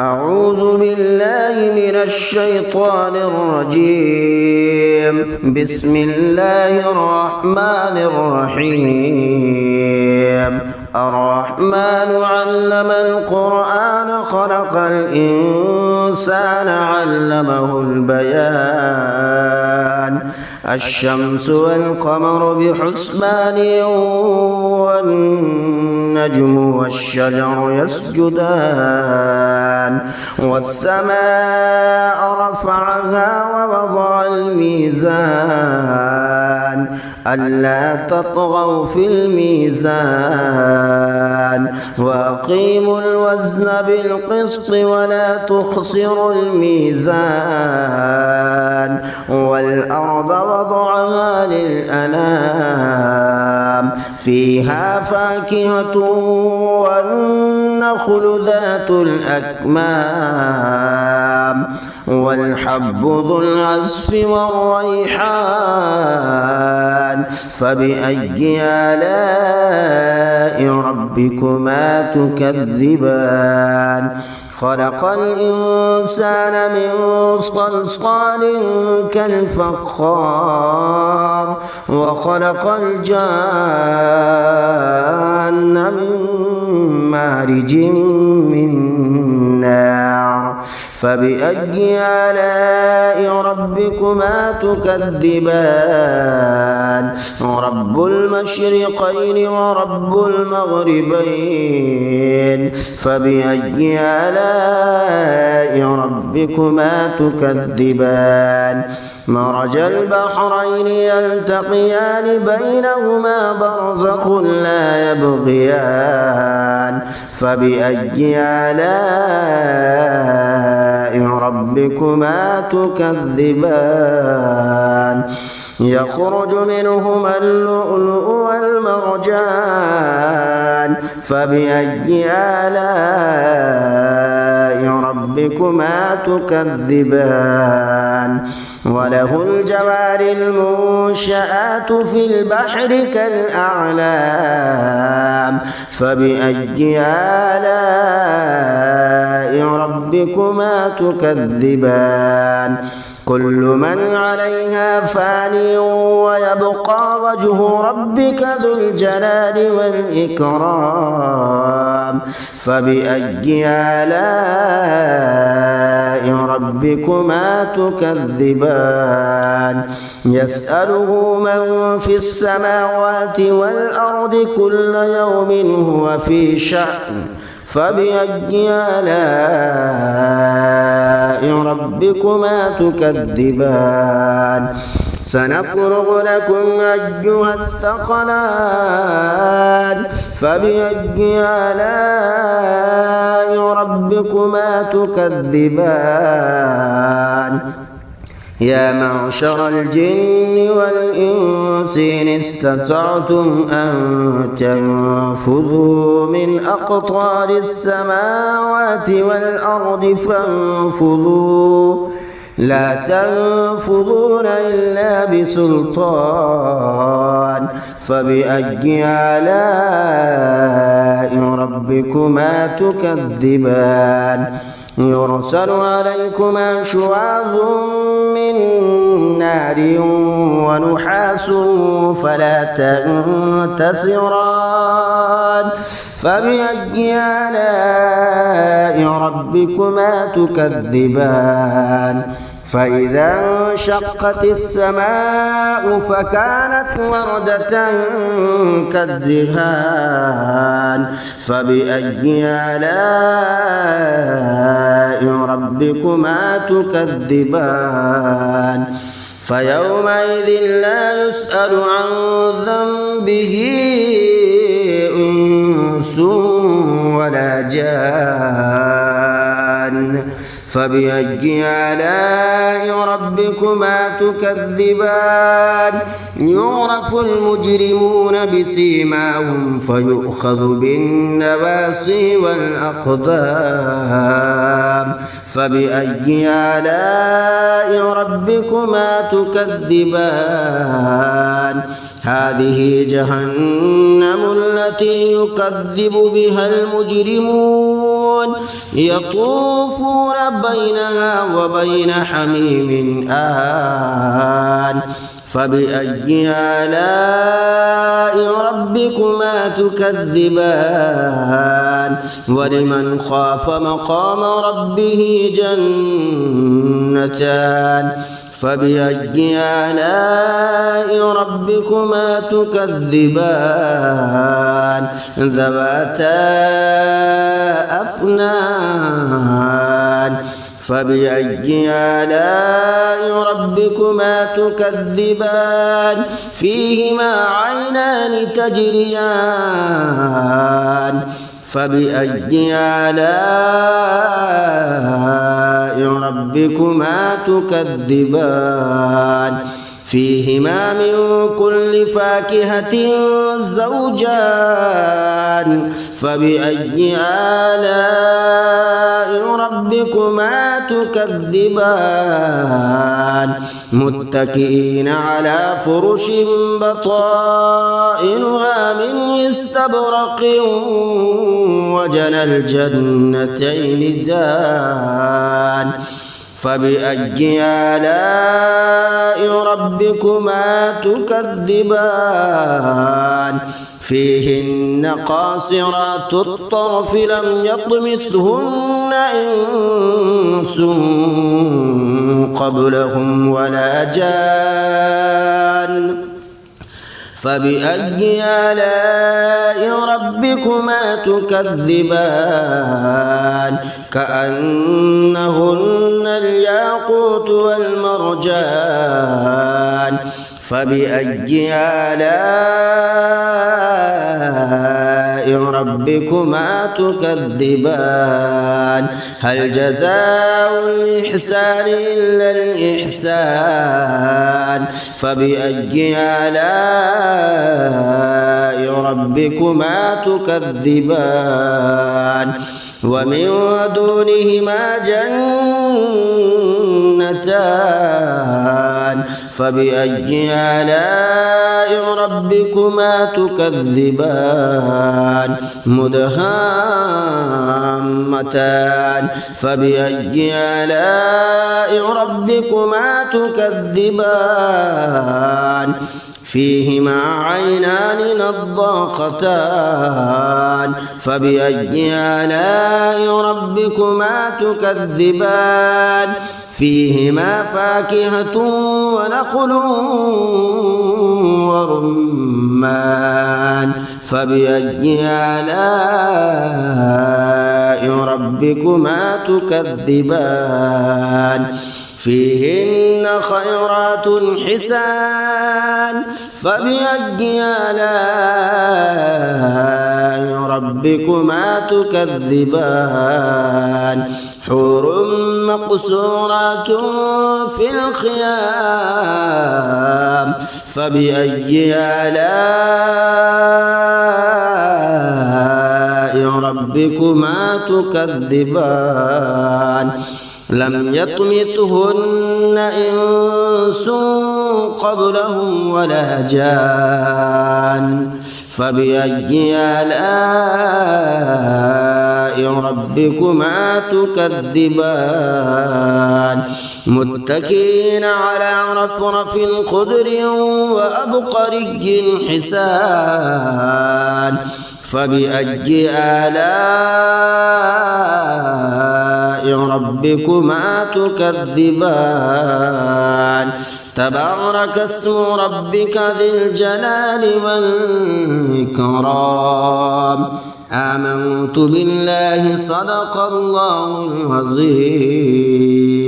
أعوذ بالله من الشيطان الرجيم. بسم الله الرحمن الرحيم. الرحمن علم القرآن خلق الإنسان علمه البيان. الشمس والقمر بحسبان والنجم والشجر يسجدان. والسماء رفعها ووضع الميزان ألا تطغوا في الميزان وأقيموا الوزن بالقسط ولا تخسروا الميزان. والأرض وضعها للأنام فيها فاكهة والنخل ذات الأكمام والحب ذو العصف والريحان. فبأي آلاء ربكما تكذبان؟ خلق الإنسان من صلصال كالفخار وخلق الجان من مارج من نار. فبأي آلاء ربكما تكذبان؟ رب المشرقين ورب المغربين. فبأي آلاء ربكما تكذبان؟ مرج البحرين يلتقيان بينهما برزخ لا يبغيان. فبأي آلاء ربكما تكذبان؟ يخرج منهما اللؤلؤ والمرجان. فبأي آلاء ربكما تكذبان؟ وله الجوار المنشآت في البحر كالأعلام. فبأي آلاء ربكما تكذبان؟ كل من عليها فان ويبقى وجه ربك ذو الجلال والإكرام. فبأي آلاء ربكما تكذبان؟ يسأله من في السماوات والأرض كل يوم هو في شأن. فبأي آلاء ربكما تكذبان؟ سنفرغ لكم أيها الثقلان. فبأي آلاء ربكما تكذبان؟ يا معشر الجن والإنس إن استطعتم أن تنفذوا من أقطار السماوات والأرض فانفذوا لا تنفذون إلا بسلطان. فبأي آلاء ربكما تكذبان؟ يرسل عليكما شواظ من نار ونحاس فلا تنتصران. فبأي آلاء ربكما تكذبان؟ فإذا انشقت السماء فكانت وردة كالدهان. فبأي آلاء ربكما تكذبان؟ فيومئذ لا يسأل عن ذنبه إنس ولا جان. فبأي آلاء ربكما تكذبان؟ يعرف المجرمون بسيماهم فيؤخذ بالنواصي والأقدام. فبأي آلاء ربكما تكذبان؟ هذه جهنم التي يكذب بها المجرمون يطوفون بينها وبين حميم آن فبأي آلاء ربكما تكذبان ولمن خاف مقام ربه جنتان فبأي آلاء ربكما تكذبان ذواتا أفنان فبأي آلاء ربكما تكذبان فيهما عينان تجريان فبأي آلاء ربكما تكذبان فيهما من كل فاكهة زوجان فبأي آلاء ربكما تكذبان متكئين على فرش بطائنها من استبرق وجنى الجنتين دان فبأي آلاء ربكما تكذبان فيهن قاصرات الطرف لم يطمثهن إنس قبلهم ولا جان فبأي آلاء ربكما تكذبان كأنهن الياقوت والمرجان فبأي آلاء ربكما تكذبان هل جزاء الإحسان إلا الإحسان فبأي آلاء ربكما تكذبان ومن دونهما جنتان فبأي آلاء ربكما تكذبان مدهامتان فبأي آلاء ربكما تكذبان فيهما عينان نضاختان فبأي آلاء ربكما تكذبان فيهما فاكهة ونخل ورمان فبأي آلاء ربكما تكذبان فيهن خيرات حسان فبأي آلاء ربكما تكذبان حور مقصورات في الخيام فبأي آلاء ربكما تكذبان لم يطمثهن إنس قبلهم ولا جان فبأي آلاء ربكما تكذبان متكئين على رفرف خضر وأبقري حسان فبأي آلاء ربكما تكذبان تبارك اسم ربك ذي الجلال والإكرام آمنت بالله صدق الله العظيم.